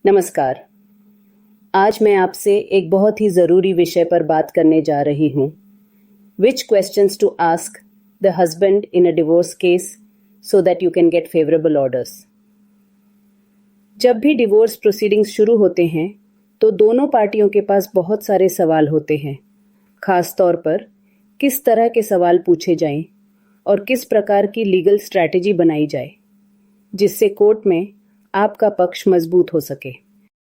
नमस्कार। आज मैं आपसे एक बहुत ही ज़रूरी विषय पर बात करने जा रही हूँ। Which questions to ask the husband in a divorce case so that you can get favorable orders? जब भी डिवोर्स प्रोसीडिंग्स शुरू होते हैं तो दोनों पार्टियों के पास बहुत सारे सवाल होते हैं। खास तौर पर किस तरह के सवाल पूछे जाएं और किस प्रकार की लीगल स्ट्रैटेजी बनाई जाए जिससे कोर्ट में आपका पक्ष मजबूत हो सके।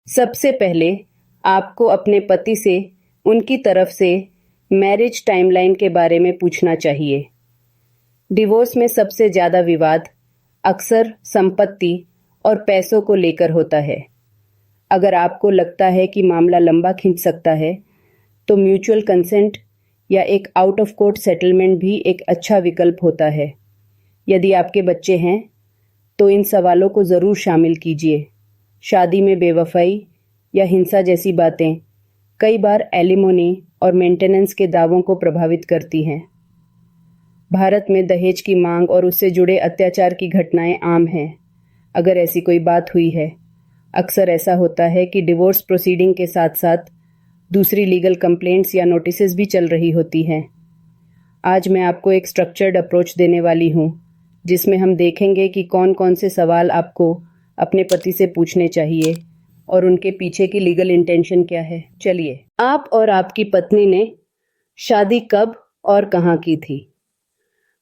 सबसे पहले आपको अपने पति से उनकी तरफ से मैरिज टाइमलाइन के बारे में पूछना चाहिए। डिवोर्स में सबसे ज़्यादा विवाद अक्सर संपत्ति और पैसों को लेकर होता है। अगर आपको लगता है कि मामला लंबा खींच सकता है तो म्यूचुअल कंसेंट या एक आउट ऑफ कोर्ट सेटलमेंट भी एक अच्छा विकल्प होता है। यदि आपके बच्चे हैं तो इन सवालों को ज़रूर शामिल कीजिए। शादी में बेवफाई या हिंसा जैसी बातें कई बार एलिमोनी और मेंटेनेंस के दावों को प्रभावित करती हैं। भारत में दहेज की मांग और उससे जुड़े अत्याचार की घटनाएं आम हैं। अगर ऐसी कोई बात हुई है, अक्सर ऐसा होता है कि डिवोर्स प्रोसीडिंग के साथ साथ दूसरी लीगल कंप्लेंट्स या नोटिसेस भी चल रही होती हैं। आज मैं आपको एक स्ट्रक्चर्ड अप्रोच देने वाली हूँ जिसमें हम देखेंगे कि कौन कौन से सवाल आपको अपने पति से पूछने चाहिए और उनके पीछे की लीगल इंटेंशन क्या है। चलिए, आप और आपकी पत्नी ने शादी कब और कहाँ की थी?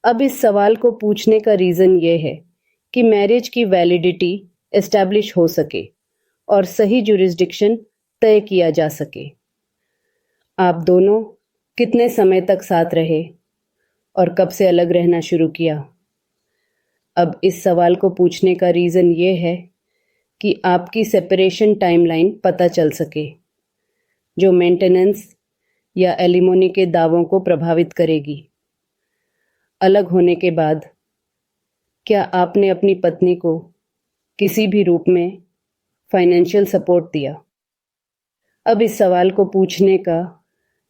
अब इस सवाल को पूछने का रीज़न ये है कि मैरिज की वैलिडिटी एस्टैब्लिश हो सके और सही जुरिस्डिक्शन तय किया जा सके। आप दोनों कितने समय तक साथ रहे और कब से अलग रहना शुरू किया? अब इस सवाल को पूछने का रीज़न ये है कि आपकी सेपरेशन टाइमलाइन पता चल सके, जो मेंटेनेंस या एलिमोनी के दावों को प्रभावित करेगी। अलग होने के बाद क्या आपने अपनी पत्नी को किसी भी रूप में फाइनेंशियल सपोर्ट दिया? अब इस सवाल को पूछने का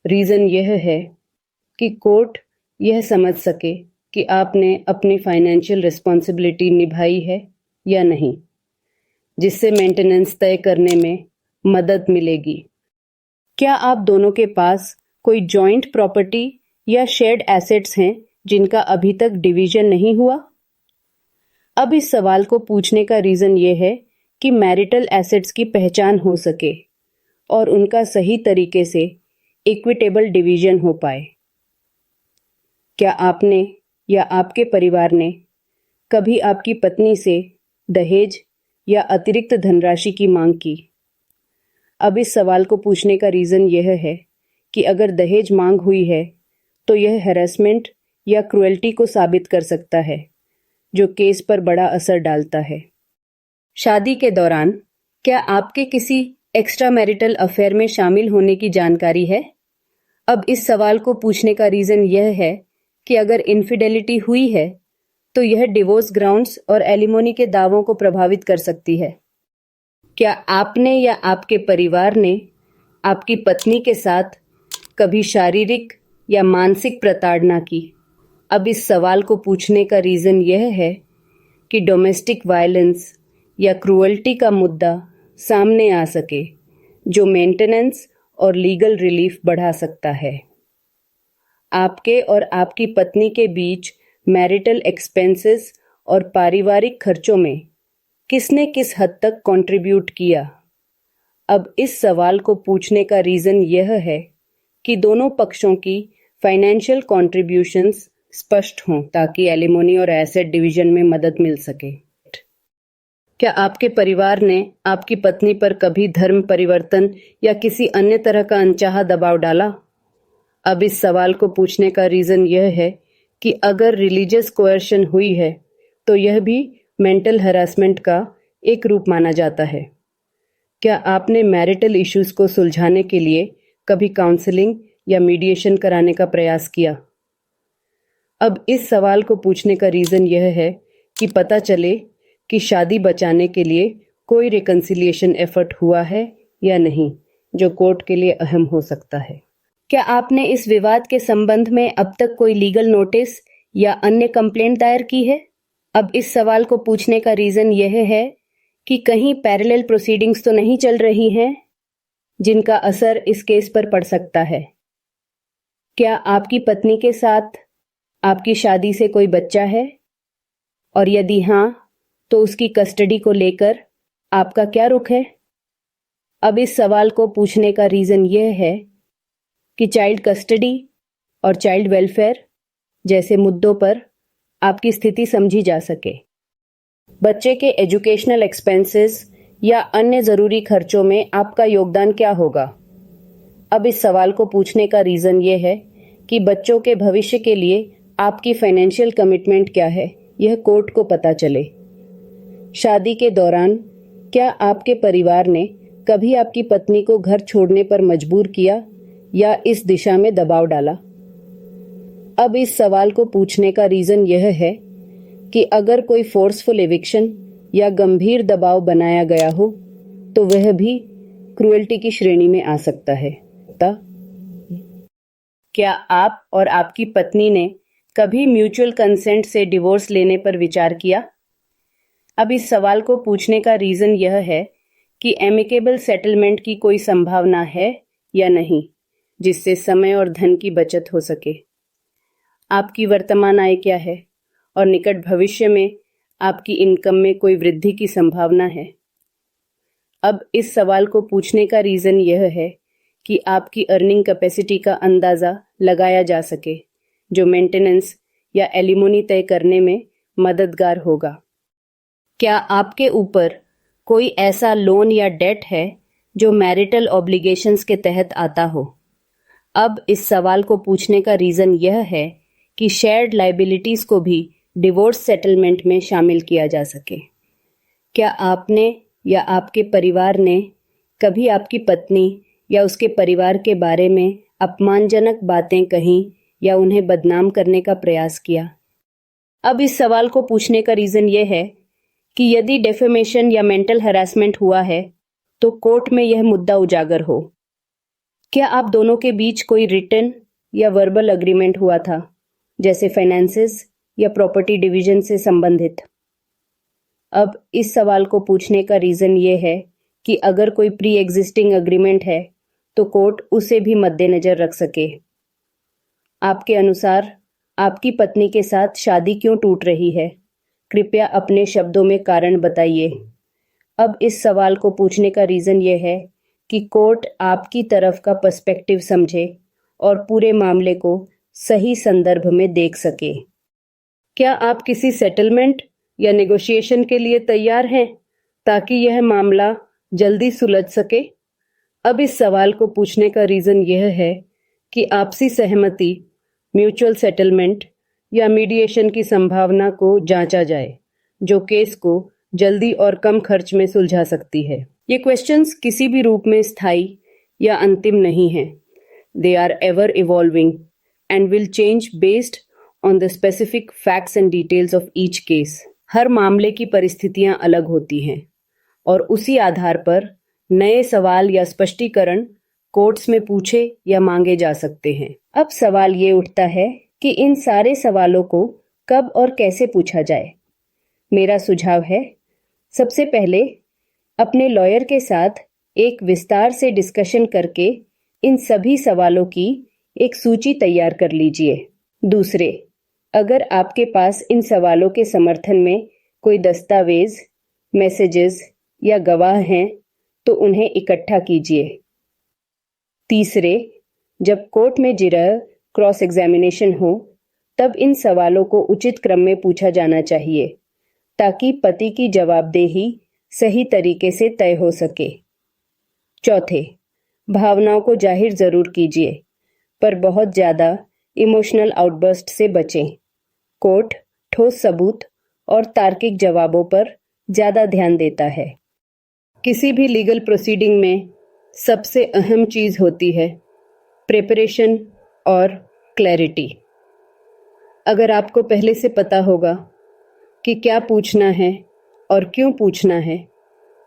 रीज़न यह है कि कोर्ट यह समझ सके कि आपने अपनी फाइनेंशियल रिस्पॉन्सिबिलिटी निभाई है या नहीं, जिससे मेंटेनेंस तय करने में मदद मिलेगी। क्या आप दोनों के पास कोई जॉइंट प्रॉपर्टी या शेयर्ड एसेट्स हैं जिनका अभी तक डिवीजन नहीं हुआ? अब इस सवाल को पूछने का रीज़न ये है कि मैरिटल एसेट्स की पहचान हो सके और उनका सही तरीके से इक्विटेबल डिवीजन हो पाए। क्या आपने या आपके परिवार ने कभी आपकी पत्नी से दहेज या अतिरिक्त धनराशि की मांग की? अब इस सवाल को पूछने का रीज़न यह है कि अगर दहेज मांग हुई है तो यह हैरेसमेंट या क्रुएल्टी को साबित कर सकता है, जो केस पर बड़ा असर डालता है। शादी के दौरान क्या आपके किसी एक्स्ट्रा मैरिटल अफेयर में शामिल होने की जानकारी है? अब इस सवाल को पूछने का रीज़न यह है कि अगर इनफिडेलिटी हुई है तो यह डिवोर्स ग्राउंड्स और एलिमोनी के दावों को प्रभावित कर सकती है। क्या आपने या आपके परिवार ने आपकी पत्नी के साथ कभी शारीरिक या मानसिक प्रताड़ना की? अब इस सवाल को पूछने का रीज़न यह है कि डोमेस्टिक वायलेंस या क्रूअल्टी का मुद्दा सामने आ सके, जो मेंटेनेंस और लीगल रिलीफ बढ़ा सकता है। आपके और आपकी पत्नी के बीच मैरिटल एक्सपेंसेस और पारिवारिक खर्चों में किसने किस हद तक कंट्रीब्यूट किया? अब इस सवाल को पूछने का रीज़न यह है कि दोनों पक्षों की फाइनेंशियल कंट्रीब्यूशंस स्पष्ट हों ताकि एलिमोनी और एसेट डिवीजन में मदद मिल सके। क्या आपके परिवार ने आपकी पत्नी पर कभी धर्म परिवर्तन या किसी अन्य तरह का अनचाहा दबाव डाला? अब इस सवाल को पूछने का रीज़न यह है कि अगर रिलीजियस कोएर्शन हुई है तो यह भी मेंटल हरासमेंट का एक रूप माना जाता है। क्या आपने मैरिटल इश्यूज को सुलझाने के लिए कभी काउंसलिंग या मीडिएशन कराने का प्रयास किया? अब इस सवाल को पूछने का रीज़न यह है कि पता चले कि शादी बचाने के लिए कोई रिकंसिलिएशन एफर्ट हुआ है या नहीं, जो कोर्ट के लिए अहम हो सकता है। क्या आपने इस विवाद के संबंध में अब तक कोई लीगल नोटिस या अन्य कंप्लेंट दायर की है? अब इस सवाल को पूछने का रीज़न यह है कि कहीं पैरेलल प्रोसीडिंग्स तो नहीं चल रही हैं जिनका असर इस केस पर पड़ सकता है। क्या आपकी पत्नी के साथ आपकी शादी से कोई बच्चा है? और यदि हाँ, तो उसकी कस्टडी को लेकर आपका क्या रुख है? अब इस सवाल को पूछने का रीज़न यह है कि चाइल्ड कस्टडी और चाइल्ड वेलफेयर जैसे मुद्दों पर आपकी स्थिति समझी जा सके। बच्चे के एजुकेशनल एक्सपेंसेस या अन्य ज़रूरी खर्चों में आपका योगदान क्या होगा? अब इस सवाल को पूछने का रीज़न ये है कि बच्चों के भविष्य के लिए आपकी फाइनेंशियल कमिटमेंट क्या है, यह कोर्ट को पता चले। शादी के दौरान क्या आपके परिवार ने कभी आपकी पत्नी को घर छोड़ने पर मजबूर किया या इस दिशा में दबाव डाला? अब इस सवाल को पूछने का रीज़न यह है कि अगर कोई फोर्सफुल एविक्शन या गंभीर दबाव बनाया गया हो तो वह भी क्रूएल्टी की श्रेणी में आ सकता है। क्या आप और आपकी पत्नी ने कभी म्यूचुअल कंसेंट से डिवोर्स लेने पर विचार किया? अब इस सवाल को पूछने का रीज़न यह है कि एमिकेबल सेटलमेंट की कोई संभावना है या नहीं, जिससे समय और धन की बचत हो सके। आपकी वर्तमान आय क्या है और निकट भविष्य में आपकी इनकम में कोई वृद्धि की संभावना है? अब इस सवाल को पूछने का रीज़न यह है कि आपकी अर्निंग कैपेसिटी का अंदाज़ा लगाया जा सके, जो मेंटेनेंस या एलिमोनी तय करने में मददगार होगा। क्या आपके ऊपर कोई ऐसा लोन या डेट है जो मैरिटल ऑब्लिगेशंस के तहत आता हो? अब इस सवाल को पूछने का रीज़न यह है कि शेयर्ड लायबिलिटीज़ को भी डिवोर्स सेटलमेंट में शामिल किया जा सके। क्या आपने या आपके परिवार ने कभी आपकी पत्नी या उसके परिवार के बारे में अपमानजनक बातें कहीं या उन्हें बदनाम करने का प्रयास किया? अब इस सवाल को पूछने का रीज़न यह है कि यदि डेफेमेशन या मेंटल हरासमेंट हुआ है तो कोर्ट में यह मुद्दा उजागर हो। क्या आप दोनों के बीच कोई रिटन या वर्बल अग्रीमेंट हुआ था, जैसे फाइनेंसेस या प्रॉपर्टी डिवीजन से संबंधित? अब इस सवाल को पूछने का रीज़न ये है कि अगर कोई प्री एग्जिस्टिंग अग्रीमेंट है तो कोर्ट उसे भी मद्देनज़र रख सके। आपके अनुसार आपकी पत्नी के साथ शादी क्यों टूट रही है? कृपया अपने शब्दों में कारण बताइए। अब इस सवाल को पूछने का रीज़न ये है कि कोर्ट आपकी तरफ का पर्सपेक्टिव समझे और पूरे मामले को सही संदर्भ में देख सके। क्या आप किसी सेटलमेंट या नेगोशिएशन के लिए तैयार हैं ताकि यह मामला जल्दी सुलझ सके? अब इस सवाल को पूछने का रीज़न यह है कि आपसी सहमति, म्यूचुअल सेटलमेंट या मीडिएशन की संभावना को जांचा जाए, जो केस को जल्दी और कम खर्च में सुलझा सकती है। ये क्वेश्चंस किसी भी रूप में स्थायी या अंतिम नहीं हैं। They are ever evolving and will change based on the specific facts and details of each case. हर मामले की परिस्थितियां अलग होती हैं और उसी आधार पर नए सवाल या स्पष्टीकरण कोर्ट्स में पूछे या मांगे जा सकते हैं। अब सवाल ये उठता है कि इन सारे सवालों को कब और कैसे पूछा जाए। मेरा सुझाव है, सबसे पहले अपने लॉयर के साथ एक विस्तार से डिस्कशन करके इन सभी सवालों की एक सूची तैयार कर लीजिए। दूसरे, अगर आपके पास इन सवालों के समर्थन में कोई दस्तावेज, मैसेजेस या गवाह हैं तो उन्हें इकट्ठा कीजिए। तीसरे, जब कोर्ट में जिरह क्रॉस एग्जामिनेशन हो तब इन सवालों को उचित क्रम में पूछा जाना चाहिए ताकि पति की जवाबदेही सही तरीके से तय हो सके। चौथे, भावनाओं को जाहिर जरूर कीजिए, पर बहुत ज़्यादा इमोशनल आउटबर्स्ट से बचें। कोर्ट ठोस सबूत और तार्किक जवाबों पर ज़्यादा ध्यान देता है। किसी भी लीगल प्रोसीडिंग में सबसे अहम चीज़ होती है प्रिपरेशन और क्लैरिटी। अगर आपको पहले से पता होगा कि क्या पूछना है और क्यों पूछना है,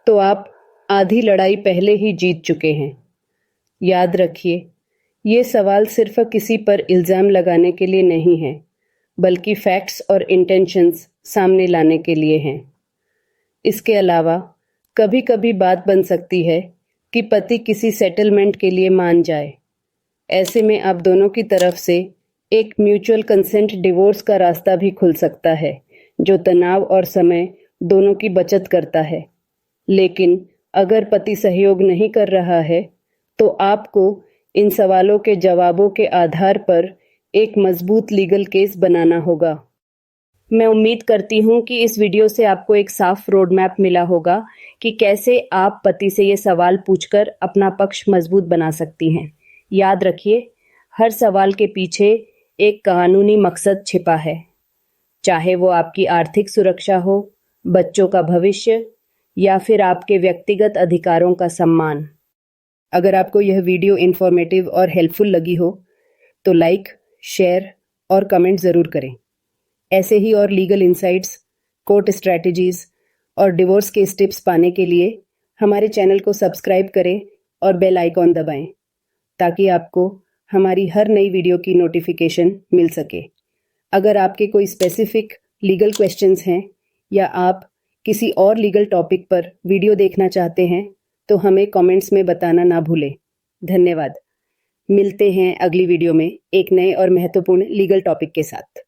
तो आप आधी लड़ाई पहले ही जीत चुके हैं। याद रखिए, ये सवाल सिर्फ किसी पर इल्ज़ाम लगाने के लिए नहीं है, बल्कि फैक्ट्स और इंटेंशंस सामने लाने के लिए हैं। इसके अलावा कभी कभी बात बन सकती है कि पति किसी सेटलमेंट के लिए मान जाए। ऐसे में आप दोनों की तरफ से एक म्यूचुअल कंसेंट डिवोर्स का रास्ता भी खुल सकता है, जो तनाव और समय दोनों की बचत करता है। लेकिन अगर पति सहयोग नहीं कर रहा है, तो आपको इन सवालों के जवाबों के आधार पर एक मजबूत लीगल केस बनाना होगा। मैं उम्मीद करती हूँ कि इस वीडियो से आपको एक साफ रोड मैप मिला होगा कि कैसे आप पति से ये सवाल पूछकर अपना पक्ष मजबूत बना सकती हैं। याद रखिए, हर सवाल के पीछे एक कानूनी मकसद छिपा है, चाहे वो आपकी आर्थिक सुरक्षा हो, बच्चों का भविष्य या फिर आपके व्यक्तिगत अधिकारों का सम्मान। अगर आपको यह वीडियो इन्फॉर्मेटिव और हेल्पफुल लगी हो तो लाइक, शेयर और कमेंट ज़रूर करें। ऐसे ही और लीगल इंसाइट्स, कोर्ट स्ट्रैटेजीज और डिवोर्स केस टिप्स पाने के लिए हमारे चैनल को सब्सक्राइब करें और बेल आइकॉन दबाएं, ताकि आपको हमारी हर नई वीडियो की नोटिफिकेशन मिल सके। अगर आपके कोई स्पेसिफिक लीगल क्वेश्चंस हैं या आप किसी और लीगल टॉपिक पर वीडियो देखना चाहते हैं, तो हमें कमेंट्स में बताना ना भूलें। धन्यवाद। मिलते हैं अगली वीडियो में एक नए और महत्वपूर्ण लीगल टॉपिक के साथ।